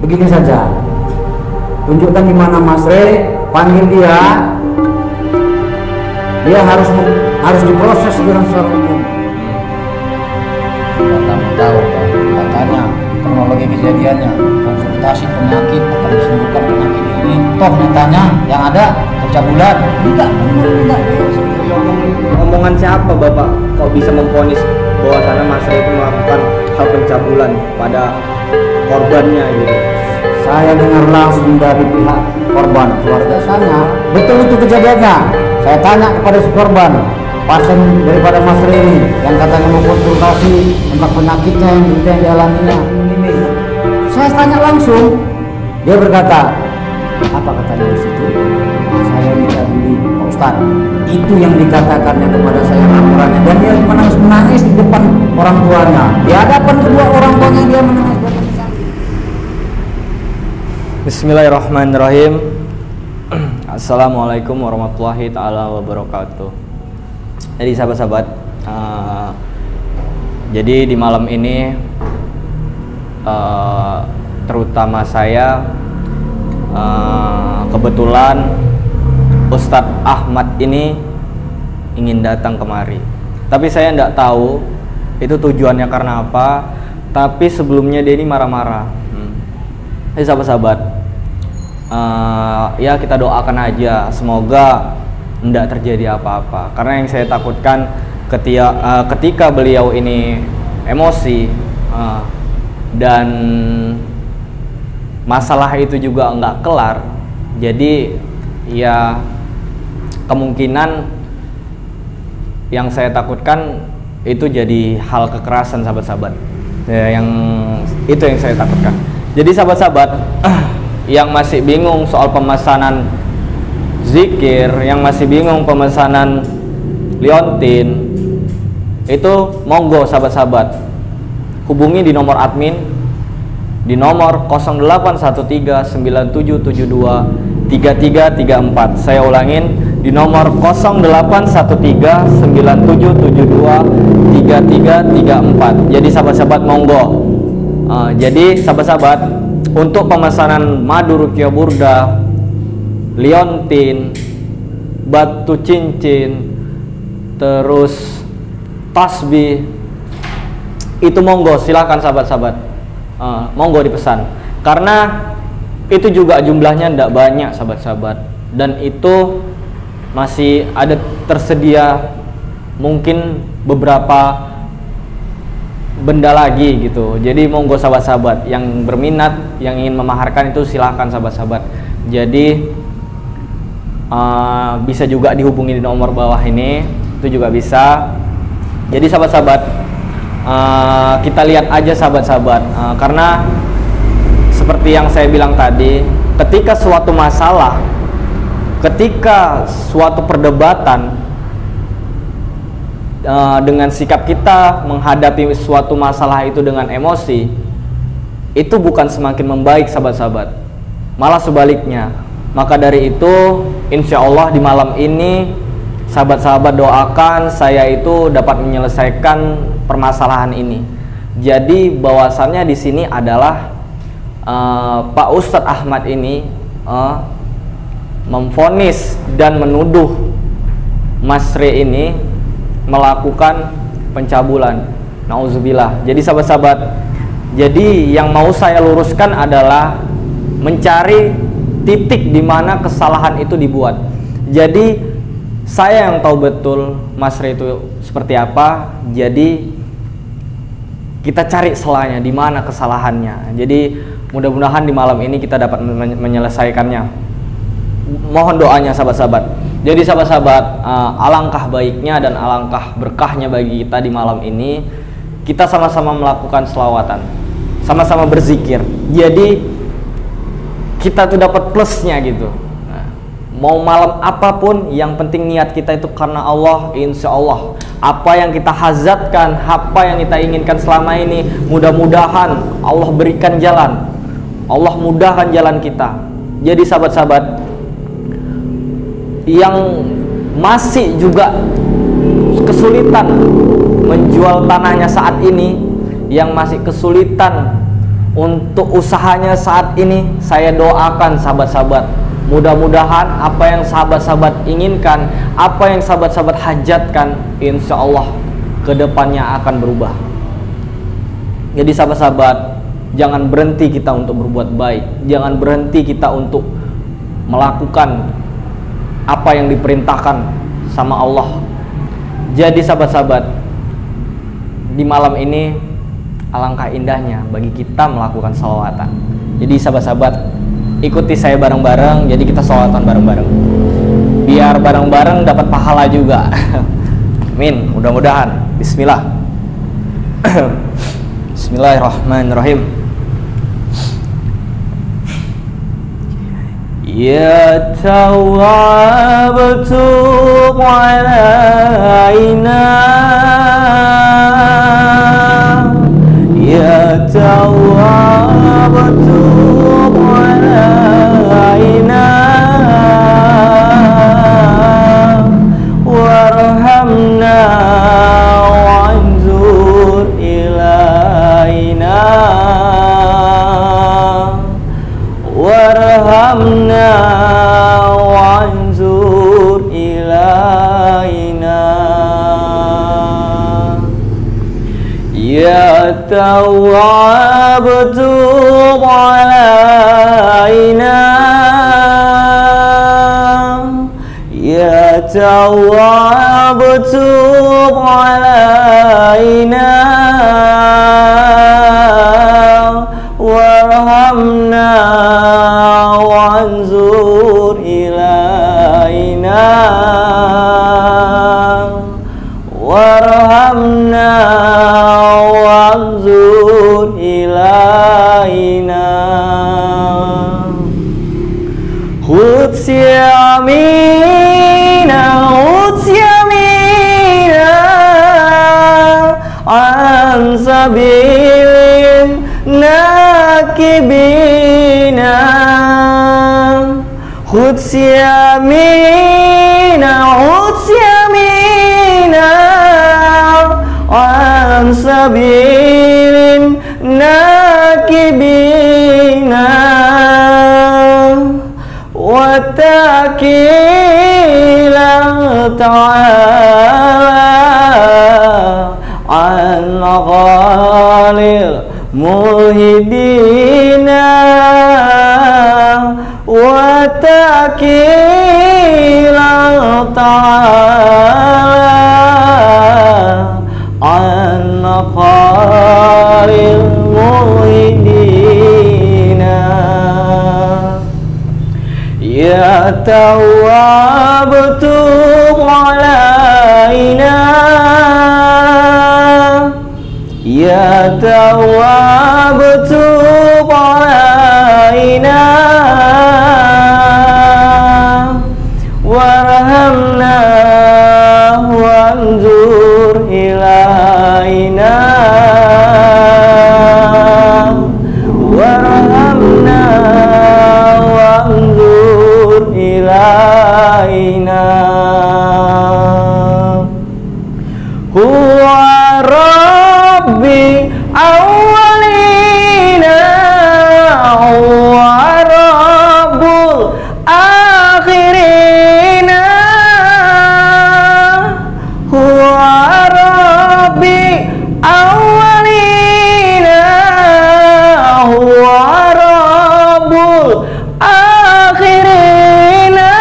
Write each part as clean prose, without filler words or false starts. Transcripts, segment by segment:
begini saja, tunjukkan di mana Mas Re, panggil dia harus diproses dengan secara hukum. Kamu tahu kan, katanya kronologi kejadiannya, konsultasi penyakit akan disembuhkan penyakit ini. Toh nyatanya yang ada pencabulan. Enggak. Omongan siapa Bapak kok bisa memvonis bahwa sana Mas Re itu melakukan hal pencabulan pada korbannya gitu? Saya dengar langsung dari pihak korban, keluarga saya. Betul itu kejadiannya. Saya tanya kepada si korban, pasien daripada Mas Re ini yang katanya mau konsultasi tentang penyakitnya yang dialaminya ini. Saya tanya langsung, dia berkata, apa katanya di situ? Saya dicabuli Pak Ustadz. Itu yang dikatakannya kepada saya laporannya, dan dia menangis di depan orang tuanya. Di hadapan kedua orang tuanya dia menangis. Bismillahirrahmanirrahim. Assalamualaikum warahmatullahi ta'ala wabarakatuh. Jadi sahabat-sahabat, jadi di malam ini terutama saya kebetulan Ustadz Ahmad ini ingin datang kemari, tapi saya tidak tahu itu tujuannya karena apa. Tapi sebelumnya dia ini marah-marah. Jadi sahabat-sahabat, ya kita doakan aja semoga tidak terjadi apa-apa, karena yang saya takutkan ketika beliau ini emosi dan masalah itu juga nggak kelar, jadi ya kemungkinan yang saya takutkan itu jadi hal kekerasan sahabat-sahabat ya, yang saya takutkan. Jadi sahabat-sahabat yang masih bingung soal pemesanan zikir, yang masih bingung pemesanan liontin, itu monggo sahabat-sahabat hubungi di nomor admin di nomor 081397723334. Saya ulangin, di nomor 081397723334. Jadi sahabat-sahabat monggo. Jadi sahabat-sahabat, untuk pemesanan madu ruqyah burda, liontin, batu cincin, terus tasbih, itu monggo silahkan sahabat-sahabat, monggo dipesan, karena itu juga jumlahnya tidak banyak sahabat-sahabat, dan itu masih ada tersedia mungkin beberapa benda lagi gitu. Jadi monggo sahabat-sahabat yang berminat, yang ingin memaharkan itu silahkan sahabat-sahabat. Jadi bisa juga dihubungi di nomor bawah ini, itu juga bisa. Jadi sahabat-sahabat, kita lihat aja sahabat-sahabat, karena seperti yang saya bilang tadi, ketika suatu masalah, ketika suatu perdebatan, dengan sikap kita menghadapi suatu masalah itu dengan emosi, itu bukan semakin membaik sahabat-sahabat, malah sebaliknya. Maka dari itu, insya Allah di malam ini sahabat-sahabat doakan saya itu dapat menyelesaikan permasalahan ini. Jadi bahwasannya di sini adalah Pak Ustadz Ahmad ini memvonis dan menuduh Mas Re ini melakukan pencabulan. Nauzubillah. Jadi sahabat-sahabat, jadi yang mau saya luruskan adalah mencari titik di mana kesalahan itu dibuat. Jadi saya yang tahu betul Mas Re itu seperti apa. Jadi kita cari celahnya di mana kesalahannya. Jadi mudah-mudahan di malam ini kita dapat menyelesaikannya. Mohon doanya sahabat-sahabat. Jadi sahabat-sahabat, alangkah baiknya dan alangkah berkahnya bagi kita di malam ini, kita sama-sama melakukan selawatan, sama-sama berzikir. Jadi kita tuh dapat plusnya gitu. Mau malam apapun, yang penting niat kita itu karena Allah. Insya Allah apa yang kita hazatkan, apa yang kita inginkan selama ini, mudah-mudahan Allah berikan jalan, Allah mudahkan jalan kita. Jadi sahabat-sahabat yang masih juga kesulitan menjual tanahnya saat ini, yang masih kesulitan untuk usahanya saat ini saya doakan sahabat-sahabat, mudah-mudahan apa yang sahabat-sahabat inginkan, apa yang sahabat-sahabat hajatkan, insya Allah kedepannya akan berubah. Jadi sahabat-sahabat, jangan berhenti kita untuk berbuat baik, jangan berhenti kita untuk melakukan apa yang diperintahkan sama Allah. Jadi sahabat-sahabat, di malam ini alangkah indahnya bagi kita melakukan sholawatan. Jadi sahabat-sahabat, ikuti saya bareng-bareng, jadi kita sholawatan bareng-bareng, biar bareng-bareng dapat pahala juga. Amin, mudah-mudahan. Bismillah. Bismillahirrahmanirrahim. Ya Tawwab tub alaina, Ya Tawwab tub alaina, warhamna wanzur ilaina, warhamna wanzur ilaina. Ya Tawwab tub alaina, Ya Tawwab tub alaina, warhamna wanzur ilaina, warhamna wanzur ilaina. Huds yamina, huds yamina, an sabilin nakibina, huds yamina, huds yamina, an sabilin nakibina, watakila ta'ala an ghalil mulhidina, watakila ta'ala an ghalil mulhidina. Ya Tawwab tub alaina, Ya Tawwab tub alaina, warhamna wanzur ilaina, warhamna wanzur ilaina. Huwa Rabbi awwalina, huwa Rabbul akhirina, huwa Rabbi awwalina, huwa Rabbul akhirina,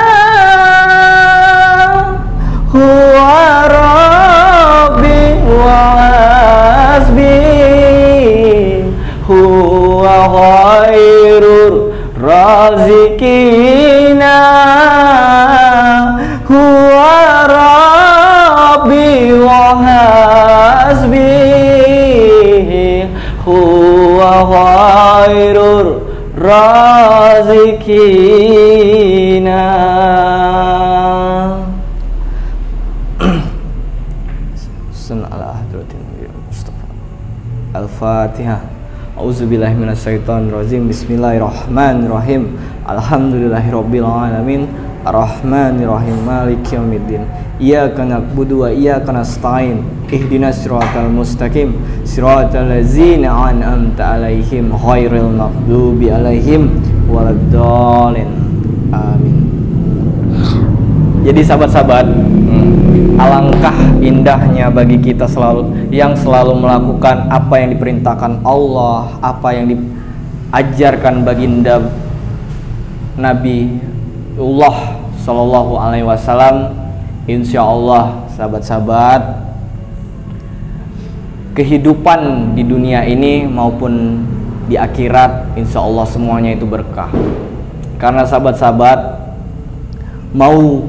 huwa Rabbi wa hasbi, huwa khairur razikina, huwa Rabbi wa hasbi, huwa khairur razikina. Al-Fatihah. A'udzubillahi minasyaitonirrajim. Bismillahirrahmanirrahim. Alhamdulillahirabbil alamin. Ar-Rahmanir Rahim Maliki Yaumiddin. Iyyaka na'budu wa iyyaka nasta'in. Ihdinas siratal mustaqim. Siratal ladzina an'amta 'alaihim ghairil maghdubi alaihim waladdallin. Amin. Jadi sahabat-sahabat, alangkah indahnya bagi kita yang selalu melakukan apa yang diperintahkan Allah, apa yang diajarkan baginda Nabi Allah Shallallahu Alaihi Wasallam. Insya Allah sahabat-sahabat, kehidupan di dunia ini maupun di akhirat insya Allah semuanya itu berkah. Karena sahabat-sahabat, mau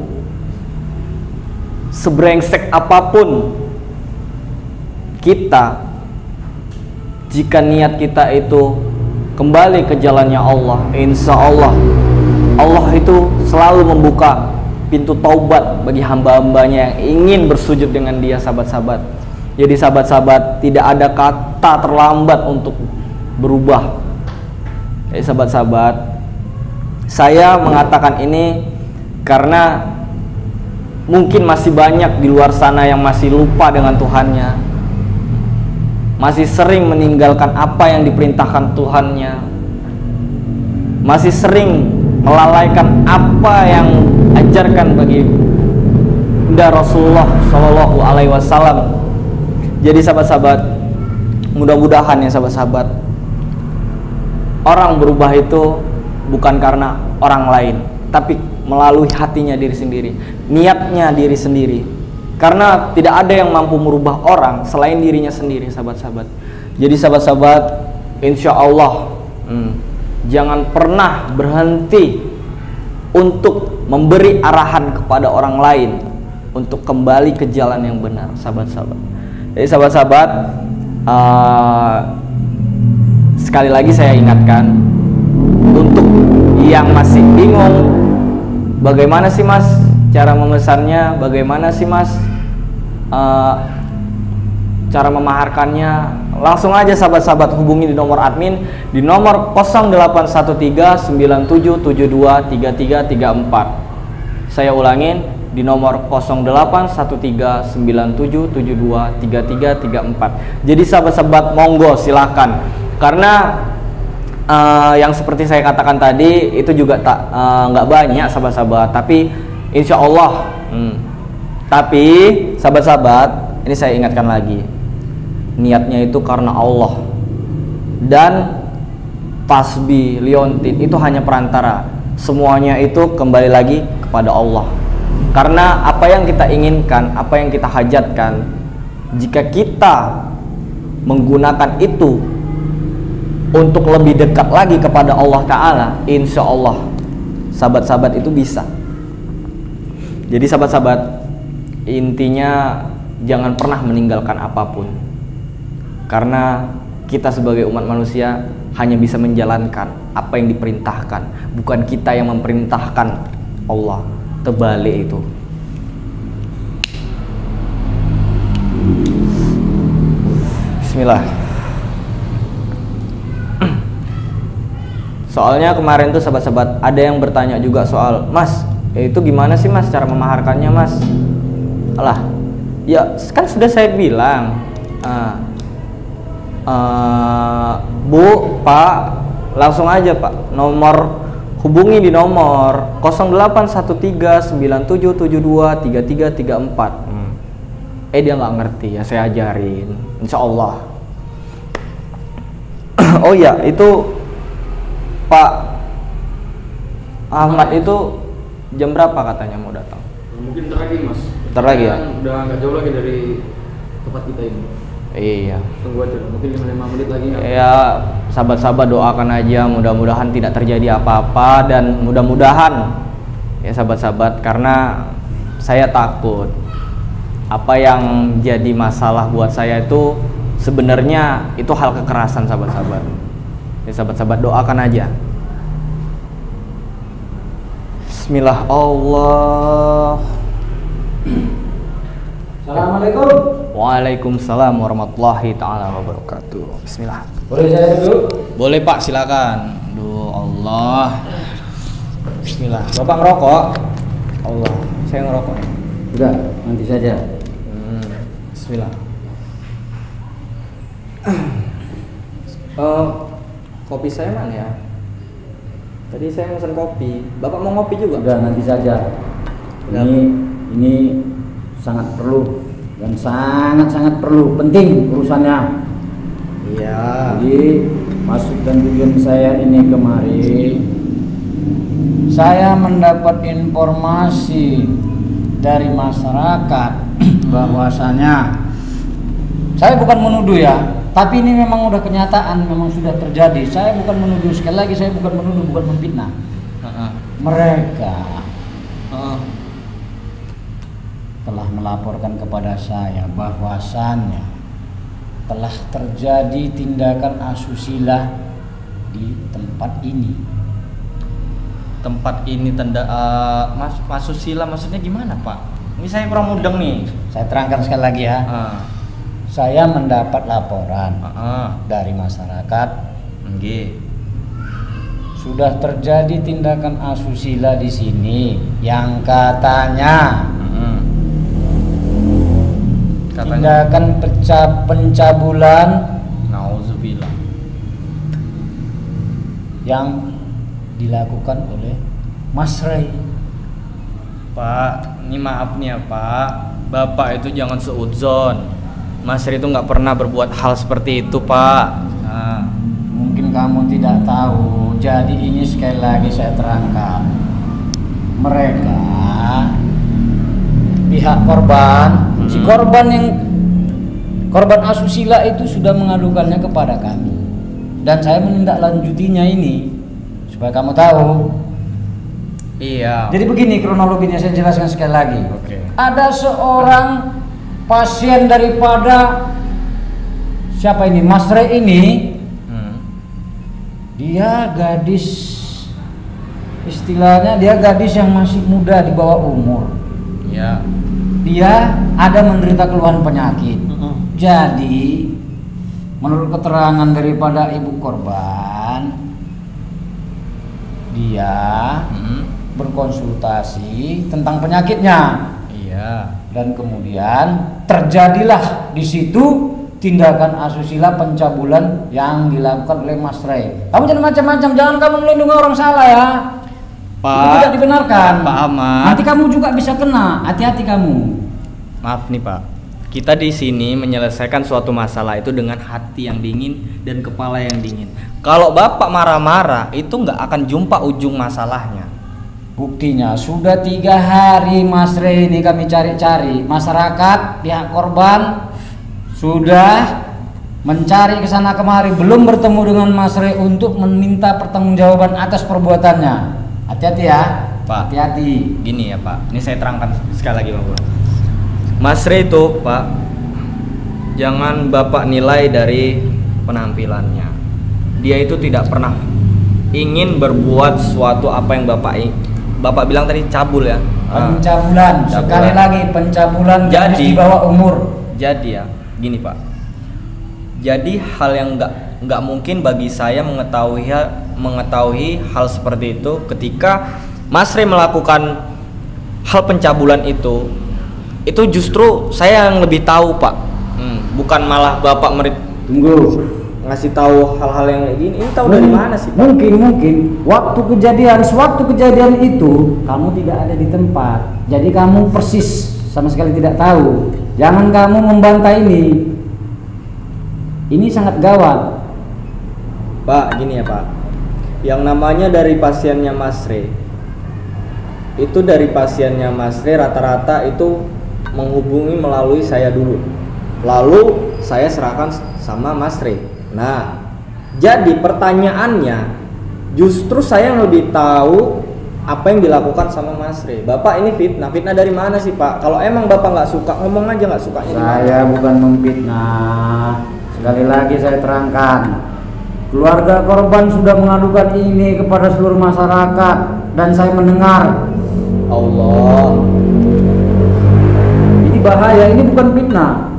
sebrengsek apapun kita, jika niat kita itu kembali ke jalannya Allah, insya Allah Allah itu selalu membuka pintu taubat bagi hamba-hambanya yang ingin bersujud dengan dia, sahabat-sahabat. Jadi sahabat-sahabat, tidak ada kata terlambat untuk berubah. Jadi sahabat-sahabat, saya mengatakan ini karena mungkin masih banyak di luar sana yang masih lupa dengan Tuhannya, masih sering meninggalkan apa yang diperintahkan Tuhannya, masih sering melalaikan apa yang ajarkan bagi Rasulullah Shallallahu Alaihi Wasallam. Jadi sahabat-sahabat, mudah-mudahan ya sahabat-sahabat, orang berubah itu bukan karena orang lain, tapi melalui hatinya diri sendiri, niatnya diri sendiri. Karena tidak ada yang mampu merubah orang selain dirinya sendiri, sahabat-sahabat. Jadi sahabat-sahabat, insya Allah jangan pernah berhenti untuk memberi arahan kepada orang lain untuk kembali ke jalan yang benar, sahabat-sahabat. Jadi sahabat-sahabat, sekali lagi saya ingatkan, untuk yang masih bingung bagaimana sih mas cara memesannya, bagaimana sih mas cara memaharkannya, langsung aja sahabat-sahabat hubungi di nomor admin di nomor 081397723334. Saya ulangin, di nomor 081397723334. Jadi sahabat-sahabat, monggo silahkan, karena yang seperti saya katakan tadi itu juga nggak banyak sahabat-sahabat, tapi insya Allah tapi sahabat-sahabat, ini saya ingatkan lagi, niatnya itu karena Allah, dan tasbih, liontin itu hanya perantara, semuanya itu kembali lagi kepada Allah. Karena apa yang kita inginkan, apa yang kita hajatkan, jika kita menggunakan itu untuk lebih dekat lagi kepada Allah Ta'ala, insya Allah sahabat-sahabat itu bisa. Jadi sahabat-sahabat, intinya jangan pernah meninggalkan apapun, karena kita sebagai umat manusia hanya bisa menjalankan apa yang diperintahkan, bukan kita yang memerintahkan Allah. Terbalik itu. Bismillah. Soalnya kemarin tuh sahabat-sahabat ada yang bertanya juga soal, mas, itu gimana sih mas cara memaharkannya mas? Alah, ya kan sudah saya bilang, Bu, Pak, langsung aja Pak, hubungi di nomor 081397723334. Dia nggak ngerti ya, saya ajarin, insya Allah. Oh ya, itu Pak Ahmad itu jam berapa katanya mau datang? Mungkin ntar lagi mas. Ntar lagi ya? Udah nggak jauh lagi dari tempat kita ini. Iya. Tunggu aja, mungkin 5 menit lagi. Ya, sahabat-sahabat doakan aja, mudah-mudahan tidak terjadi apa-apa, dan mudah-mudahan ya sahabat-sahabat, karena saya takut apa yang jadi masalah buat saya itu sebenarnya itu hal kekerasan, sahabat-sahabat. Ya sahabat-sahabat doakan aja. Bismillah. Allah. Assalamualaikum. Waalaikumsalam warahmatullahi taala wabarakatuh. Bismillah. Boleh saya duduk? Boleh Pak, silakan. Aduh Allah. Bismillah. Bapak ngerokok? Allah, saya ngerokok ya. Sudah, nanti saja. Bismillah. Kopi saya mana ya? Tadi saya pesan kopi. Bapak mau ngopi juga? Sudah, nanti saja. Ini sangat perlu dan sangat perlu, penting urusannya. Iya. Jadi maksud dan tujuan saya ini kemari, saya mendapat informasi dari masyarakat bahwasanya, saya bukan menuduh ya, tapi ini memang udah kenyataan, memang sudah terjadi. Saya bukan menuduh, sekali lagi saya bukan menuduh, bukan memfitnah. Mereka telah melaporkan kepada saya bahwasannya telah terjadi tindakan asusila di tempat ini. Tempat ini asusila maksudnya gimana, Pak? Ini saya kurang mudeng nih. Saya terangkan sekali lagi ya. Saya mendapat laporan dari masyarakat, sudah terjadi tindakan asusila di sini yang katanya tindakan pencabulan, nauzubillah, yang dilakukan oleh Mas Ray. Pak, ini maaf nih ya Pak, Bapak itu jangan seudzon. Mas Ray itu nggak pernah berbuat hal seperti itu, Pak. Mungkin kamu tidak tahu. Jadi ini sekali lagi saya terangkan. Mereka, pihak korban, si korban yang korban asusila itu sudah mengadukannya kepada kami, dan saya menindaklanjutinya ini supaya kamu tahu. Iya. Jadi begini kronologinya, saya jelaskan sekali lagi. Oke. Ada seorang pasien daripada siapa ini, Mas Ray ini, dia gadis, istilahnya dia gadis yang masih muda, di bawah umur. Iya. Dia ada menderita keluhan penyakit. Jadi menurut keterangan daripada ibu korban, dia berkonsultasi tentang penyakitnya. Iya. Dan kemudian terjadilah di situ tindakan asusila pencabulan yang dilakukan oleh Mas Ray. Kamu jangan macam-macam, jangan kamu melindungi orang salah ya. Pak, itu tidak dibenarkan. Pak Ahmad. Nanti kamu juga bisa kena. Hati-hati kamu. Maaf nih Pak. Kita di sini menyelesaikan suatu masalah itu dengan hati yang dingin dan kepala yang dingin. Kalau Bapak marah-marah, itu nggak akan jumpa ujung masalahnya. Buktinya sudah 3 hari Mas Ray ini kami cari-cari. Masyarakat, pihak korban sudah mencari ke sana kemari, belum bertemu dengan Mas Ray untuk meminta pertanggungjawaban atas perbuatannya. Hati-hati ya, Pak. Hati-hati. Gini ya Pak, ini saya terangkan sekali lagi Pak. Mas Ray itu Pak, jangan Bapak nilai dari penampilannya. Dia itu tidak pernah ingin berbuat suatu apa yang Bapak bilang tadi, cabul ya. Pencabulan, sekali lagi pencabulan gadis di bawah umur. Jadi ya, gini Pak. Jadi hal yang nggak mungkin bagi saya mengetahui hal seperti itu ketika Mas Ray melakukan hal pencabulan itu justru saya yang lebih tahu Pak. Bukan malah Bapak Tunggu. ngasih tahu hal-hal yang kayak gini. Ini tahu dari mana sih Pak? Mungkin sewaktu kejadian itu kamu tidak ada di tempat. Jadi kamu persis sama sekali tidak tahu. Jangan kamu membantah ini. Ini sangat gawat. Pak, gini ya Pak. Yang namanya dari pasiennya Mas Ray. Itu dari pasiennya Mas Ray rata-rata itu menghubungi melalui saya dulu. Lalu saya serahkan sama Mas Ray. Nah, jadi pertanyaannya justru saya yang lebih tahu apa yang dilakukan sama Mas Ray. Bapak ini fitnah dari mana sih Pak? Kalau emang Bapak nggak suka, ngomong aja nggak sukanya. Saya bukan memfitnah. Sekali lagi saya terangkan, keluarga korban sudah mengadukan ini kepada seluruh masyarakat dan saya mendengar. Allah, ini bahaya, ini bukan fitnah.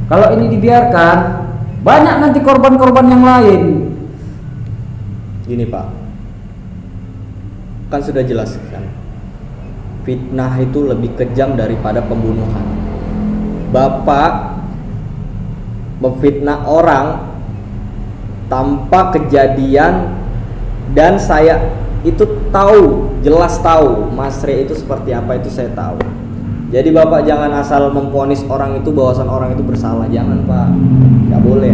Kalau ini dibiarkan, banyak nanti korban-korban yang lain. gini Pak, kan sudah jelas kan. fitnah itu lebih kejam daripada pembunuhan. Bapak memfitnah orang tanpa kejadian, dan saya itu tahu, jelas tahu Mas Re itu seperti apa, itu saya tahu. Jadi Bapak jangan asal memvonis orang itu bahwasan orang itu bersalah, jangan Pak, nggak boleh.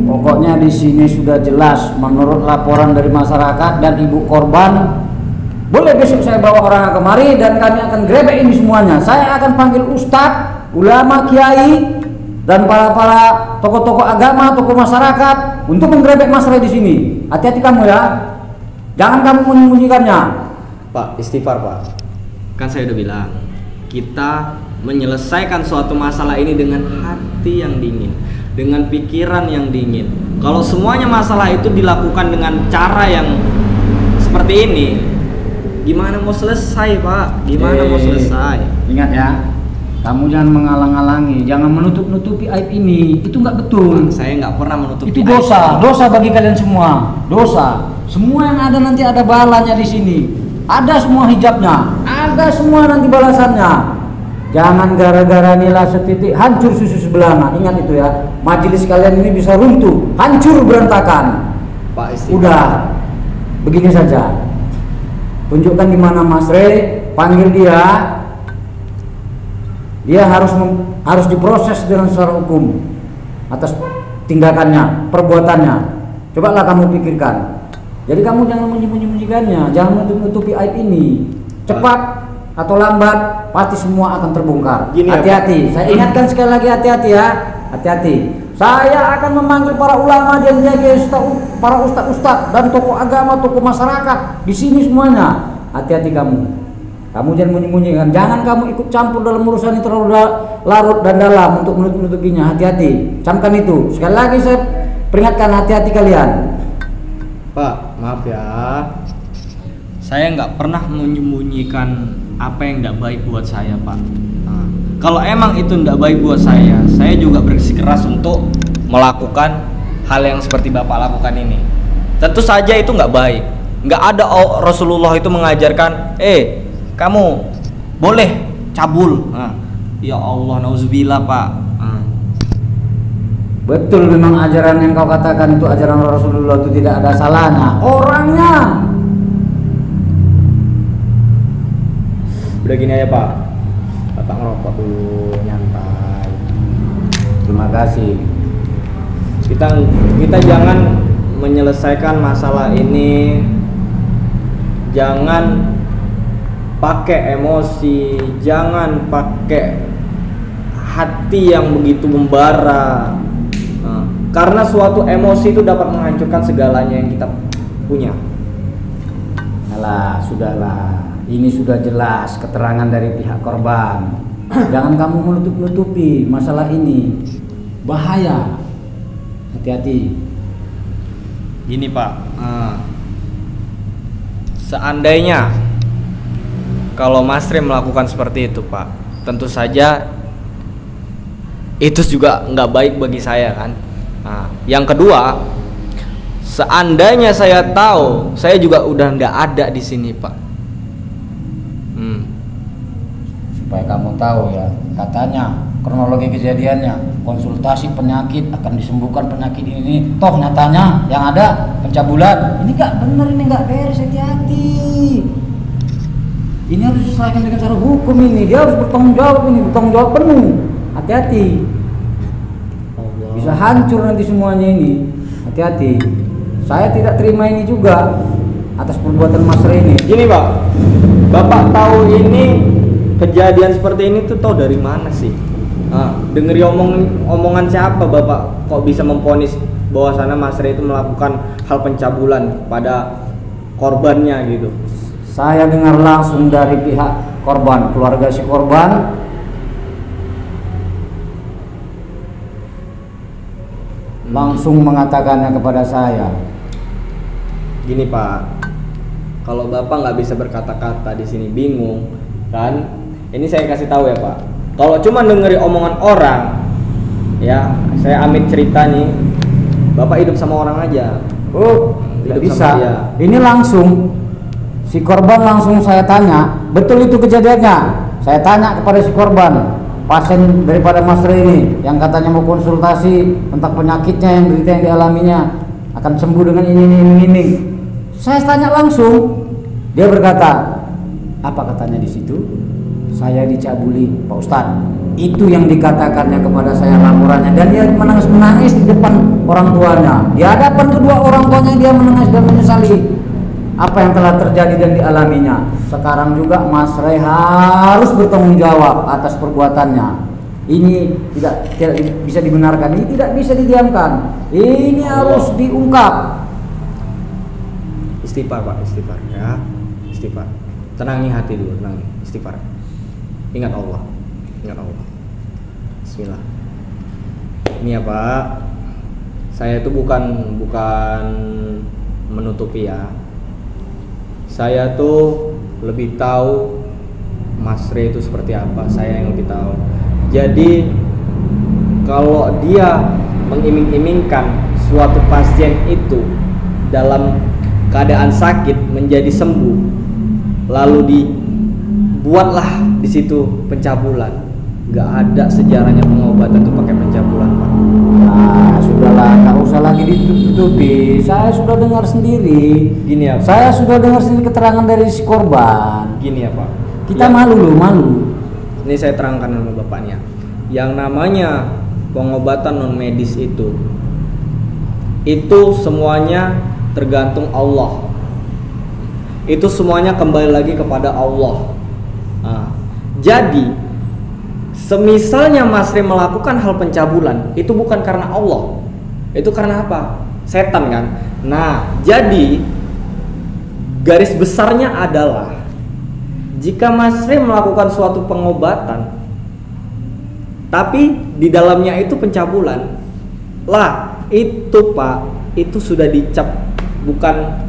Pokoknya di sini sudah jelas menurut laporan dari masyarakat dan ibu korban. Boleh besok saya bawa orang kemari dan kami akan grebek ini semuanya. Saya akan panggil ustadz, ulama, kiai, dan para tokoh-tokoh agama, tokoh masyarakat untuk menggerebek Mas Re di sini. Hati-hati kamu ya, jangan kamu menyembunyikannya. Pak, istighfar Pak. Kan saya udah bilang, kita menyelesaikan suatu masalah ini dengan hati yang dingin, dengan pikiran yang dingin. Kalau semuanya masalah itu dilakukan dengan cara yang seperti ini, gimana mau selesai Pak? Gimana mau selesai? Ingat ya, kamu jangan menghalang-halangi, jangan menutup-nutupi aib ini. Itu nggak betul. Saya nggak pernah menutupi. Itu dosa, dosa bagi kalian semua. Dosa. Semua yang ada nanti ada balanya di sini. Ada semua hijabnya, ada semua nanti balasannya. Jangan gara-gara nilai setitik hancur susu sebelanga. Ingat itu ya. Majelis kalian ini bisa runtuh, hancur berantakan. Pak Istighfar. Udah, begini saja. Tunjukkan di mana Mas Re, panggil dia. Dia harus diproses dengan secara hukum atas tindakannya, perbuatannya. Cobalah kamu pikirkan. Jadi kamu jangan menyembunyikannya, jangan menutupi aib ini. Cepat atau lambat pasti semua akan terbongkar. Hati-hati. Saya ingatkan sekali lagi, hati-hati ya. Hati-hati. Saya akan memanggil para ulama dan para ustadz dan tokoh agama, tokoh masyarakat di sini semuanya. Hati-hati kamu. Kamu jangan menyembunyikan. Jangan kamu ikut campur dalam urusan ini terlalu larut dan dalam untuk menutupinya. Hati-hati. Camkan itu. Sekali lagi saya peringatkan, hati-hati kalian. Pak, maaf ya. Saya nggak pernah menyembunyikan apa yang nggak baik buat saya, Pak. Nah, kalau emang itu nggak baik buat saya juga bersikeras untuk melakukan hal yang seperti Bapak lakukan ini. Tentu saja itu nggak baik. Nggak ada Rasulullah itu mengajarkan, kamu boleh cabul. Nah, ya Allah, nauzubillah Pak. Betul, memang ajaran yang kau katakan itu ajaran Rasulullah, itu tidak ada salahnya. Orangnya. Udah gini aja Pak, Bapak ngerokok dulu, nyantai. Terima kasih. Kita jangan menyelesaikan masalah ini, jangan pakai emosi, jangan pakai hati yang begitu membara. Karena suatu emosi itu dapat menghancurkan segalanya yang kita punya. Alah, sudahlah. Ini sudah jelas keterangan dari pihak korban. Jangan kamu menutup-nutupi masalah ini. Bahaya. Hati-hati. Gini Pak, seandainya kalau Mas Re melakukan seperti itu Pak, tentu saja itu juga nggak baik bagi saya kan. Nah, yang kedua, seandainya saya tahu, saya juga udah nggak ada di sini Pak. Supaya kamu tahu ya, katanya kronologi kejadiannya, konsultasi penyakit akan disembuhkan penyakit ini. Toh nyatanya yang ada pencabulan. Ini nggak benar, ini nggak beres. Hati-hati. Ini harus diselesaikan dengan cara hukum ini. Dia harus bertanggung jawab ini, bertanggung jawab penuh. Hati-hati. Bisa hancur nanti semuanya ini. Hati-hati. Saya tidak terima ini juga atas perbuatan Mas Re ini. Gini Pak, Bapak tahu ini kejadian seperti ini tuh tahu dari mana sih? Dengeri omongan siapa Bapak kok bisa memvonis bahwasanya Mas Re itu melakukan hal pencabulan pada korbannya gitu? Saya dengar langsung dari pihak korban, keluarga si korban. Langsung mengatakannya kepada saya. Gini Pak, kalau Bapak nggak bisa berkata-kata di sini, bingung kan? Ini saya kasih tahu ya Pak. Kalau cuma dengeri omongan orang, ya saya amit cerita nih, Bapak hidup sama orang aja. Oh, tidak bisa. Ini langsung Si korban langsung saya tanya, betul itu kejadiannya? Saya tanya kepada si korban, pasien daripada Mas Re ini yang katanya mau konsultasi tentang penyakitnya yang derita yang dialaminya, akan sembuh dengan ini. Saya tanya langsung, dia berkata, apa katanya di situ? Saya dicabuli, Pak Ustadz. Itu yang dikatakannya kepada saya laporannya, dan dia menangis di depan orang tuanya. Di hadapan kedua orang tuanya dia menangis dan menyesali apa yang telah terjadi dan dialaminya. Sekarang juga Mas Re harus bertanggung jawab atas perbuatannya. Ini tidak bisa dibenarkan, ini tidak bisa didiamkan. Ini harus diungkap. Istighfar Pak, istighfar ya. Istighfar. Tenangi hati dulu, tenangi. Istighfar. Ingat Allah. Ingat Allah. Bismillah. Ini ya Pak, saya itu bukan menutupi ya. Saya tuh lebih tahu Mas Re itu seperti apa, saya yang lebih tahu. Jadi kalau dia mengiming-imingkan suatu pasien itu dalam keadaan sakit menjadi sembuh, lalu dibuatlah di situ pencabulan, nggak ada sejarahnya pengobatan itu pakai pencabulan Pak. Nah, sudahlah, nggak usah lagi ditutupi. Saya sudah dengar sendiri. Gini ya Pak. Saya sudah dengar sendiri keterangan dari si korban. Gini ya Pak. Kita malu loh, malu. Ini saya terangkan sama bapaknya. Yang namanya pengobatan non medis itu semuanya tergantung Allah. Itu semuanya kembali lagi kepada Allah. Nah, jadi semisalnya Mas Re melakukan hal pencabulan, itu bukan karena Allah, itu karena apa? Setan kan. Nah, jadi garis besarnya adalah jika Mas Re melakukan suatu pengobatan tapi di dalamnya itu pencabulan, lah itu Pak, itu sudah dicap bukan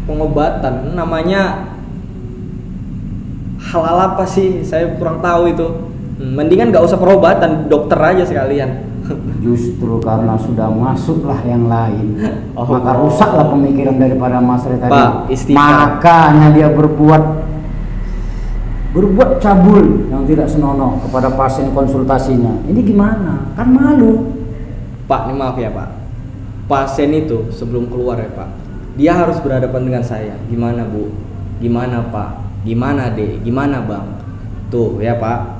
pengobatan, namanya halal apa sih? Saya kurang tahu itu. Mendingan nggak usah perobatan, dokter aja sekalian. Justru karena sudah masuklah yang lain, maka rusaklah pemikiran daripada Mas Re tadi. Pak, istighfar. Makanya dia berbuat cabul yang tidak senonoh kepada pasien konsultasinya. Ini gimana? Kan malu. Pak, ini maaf ya Pak. Pasien itu sebelum keluar ya Pak, dia harus berhadapan dengan saya. Gimana Bu? Gimana Pak? Gimana Dek? Gimana Bang? Tuh ya Pak.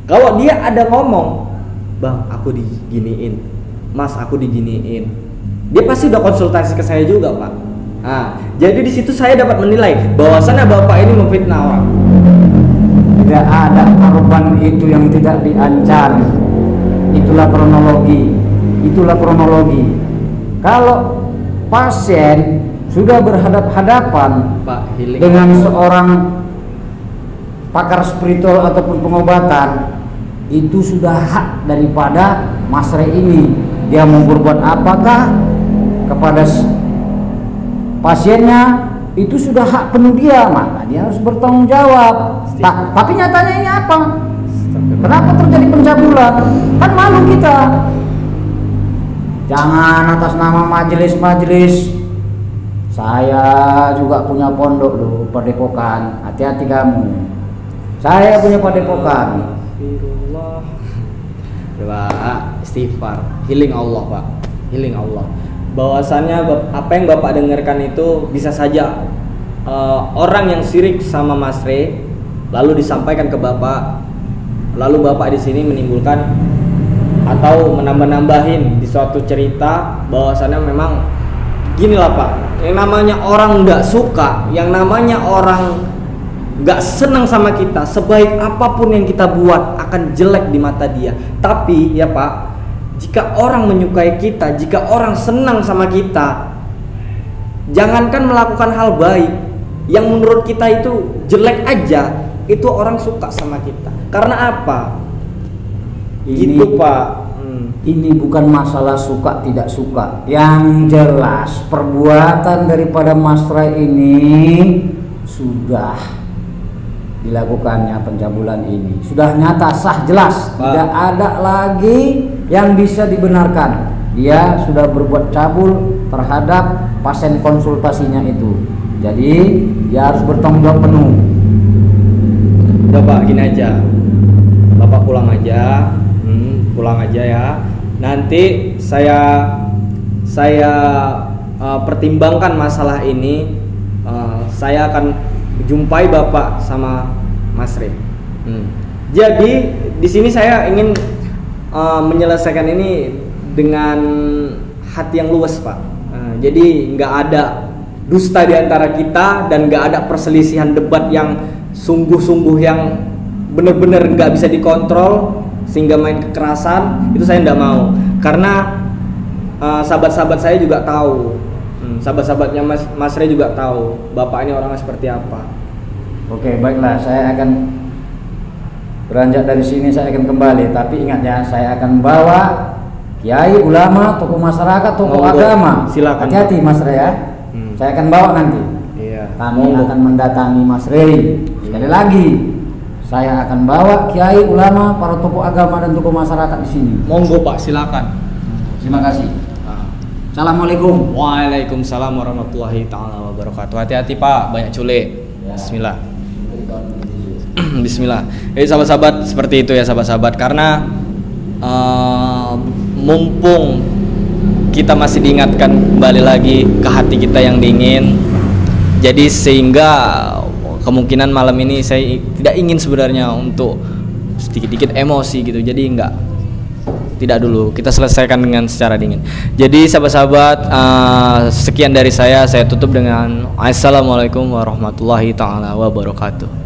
Kalau dia ada ngomong, Bang, aku diginiin, Mas, aku diginiin, dia pasti udah konsultasi ke saya juga Pak. Nah, jadi di situ saya dapat menilai bahwasannya Bapak ini memfitnah orang. Tidak ada korban itu yang tidak diancam. Itulah kronologi. Kalau pasien sudah berhadapan Pak, dengan seorang pakar spiritual ataupun pengobatan, itu sudah hak daripada Mas Re ini. Dia mau berbuat apakah kepada pasiennya, itu sudah hak penuh dia, maka dia harus bertanggung jawab. Tapi nyatanya ini apa? Kenapa terjadi pencabulan? Kan malu kita. Jangan atas nama majelis-majelis. Saya juga punya pondok loh, padepokan. Hati-hati kamu. Saya punya padepokan. Pak, istighfar, healing Allah Pak, healing Allah. Bahwasannya apa yang Bapak dengarkan itu bisa saja orang yang syirik sama Mas Re lalu disampaikan ke Bapak, lalu Bapak di sini menimbulkan atau menambah-nambahin di suatu cerita bahwasannya memang gini lah Pak, yang namanya orang nggak suka, yang namanya orang nggak senang sama kita, sebaik apapun yang kita buat akan jelek di mata dia. Tapi ya Pak, jika orang menyukai kita, jika orang senang sama kita, jangankan melakukan hal baik yang menurut kita itu jelek aja, itu orang suka sama kita. Karena apa? Gitu Pak. Ini bukan masalah suka tidak suka. Yang jelas perbuatan daripada Mas Re ini sudah dilakukannya pencabulan ini. Sudah nyata, sah, jelas. Tidak ada lagi yang bisa dibenarkan. Dia sudah berbuat cabul terhadap pasien konsultasinya itu. Jadi dia harus bertanggung jawab penuh. Udah Pak, gini aja, Bapak pulang aja, pulang aja ya. Nanti saya pertimbangkan masalah ini. Saya akan jumpai Bapak sama Mas Re. Jadi di sini saya ingin menyelesaikan ini dengan hati yang luas, Pak. Jadi nggak ada dusta di antara kita dan nggak ada perselisihan debat yang sungguh-sungguh yang benar-benar nggak bisa dikontrol sehingga main kekerasan. Itu saya nggak mau, karena sahabat-sahabat saya juga tahu, sahabat-sahabatnya Mas Re juga tahu Bapak ini orangnya seperti apa. Oke, baiklah, saya akan beranjak dari sini, saya akan kembali. Tapi ingat ya, saya akan bawa kiai, ulama, tokoh masyarakat, tokoh agama. Silakan. Hati-hati Mas Re ya. Saya akan bawa nanti. Iya. Kami akan mendatangi Mas Re. Sekali lagi, saya akan bawa kiai, ulama, para tokoh agama dan tokoh masyarakat di sini. Monggo Pak, silakan. Terima kasih. Assalamualaikum. Waalaikumsalam warahmatullahi taala wabarakatuh. Hati-hati Pak, banyak culik. Bismillah. Bismillah. Jadi sahabat-sahabat seperti itu ya sahabat-sahabat, karena mumpung kita masih diingatkan kembali lagi ke hati kita yang dingin, jadi sehingga kemungkinan malam ini saya tidak ingin sebenarnya untuk sedikit-dikit emosi gitu. Jadi tidak dulu, kita selesaikan dengan secara dingin. Jadi sahabat-sahabat, sekian dari saya tutup dengan assalamualaikum warahmatullahi taala wabarakatuh.